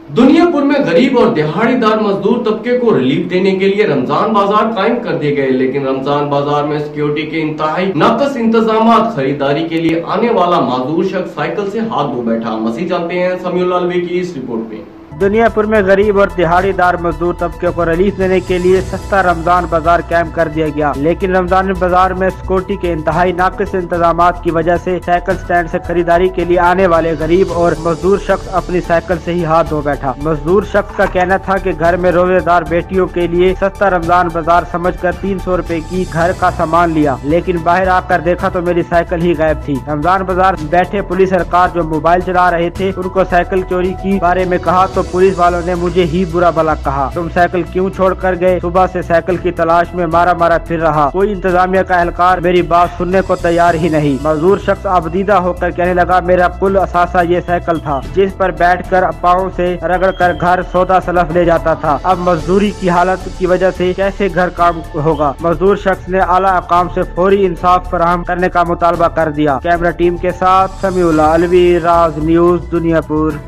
दुनियापुर में गरीब और दिहाड़ीदार मजदूर तबके को रिलीफ देने के लिए रमजान बाजार कायम कर दिए गए, लेकिन रमजान बाजार में सिक्योरिटी के इंतहाई नाकस इंतजाम, खरीदारी के लिए आने वाला माजूर शख्स साइकिल से हाथ धो बैठा। मसीह जानते हैं समीउल अलवी की इस रिपोर्ट में। दुनियापुर में गरीब और दिहाड़ीदार मजदूर तबके को रिलीफ देने के लिए सस्ता रमजान बाजार कैंप कर दिया गया, लेकिन रमजान बाजार में सिक्योरिटी के इंतहाई नाकिस इंतजाम की वजह से साइकिल स्टैंड से खरीदारी के लिए आने वाले गरीब और मजदूर शख्स अपनी साइकिल से ही हाथ धो बैठा। मजदूर शख्स का कहना था कि घर में रोजेदार बेटियों के लिए सस्ता रमजान बाजार समझकर 300 रुपए की घर का सामान लिया, लेकिन बाहर आकर देखा तो मेरी साइकिल ही गायब थी। रमजान बाजार बैठे पुलिस सरकार जो मोबाइल चला रहे थे उनको साइकिल चोरी की बारे में कहा तो पुलिस वालों ने मुझे ही बुरा भला कहा, तुम साइकिल क्यों छोड़ कर गए? सुबह से साइकिल की तलाश में मारा मारा फिर रहा। कोई इंतजामिया का एहलकार मेरी बात सुनने को तैयार ही नहीं। मजदूर शख्स आबदीदा होकर कहने लगा, मेरा कुल असासा ये साइकिल था जिस पर बैठकर पाँव से रगड़ कर घर सौदा सलफ ले जाता था। अब मजदूरी की हालत की वजह से कैसे घर काम होगा? मजदूर शख्स ने आला अकाम से फौरी इंसाफ फराहम करने का मुतालबा कर दिया। कैमरा टीम के साथ समीउल अलवी, राज न्यूज, दुनियापुर।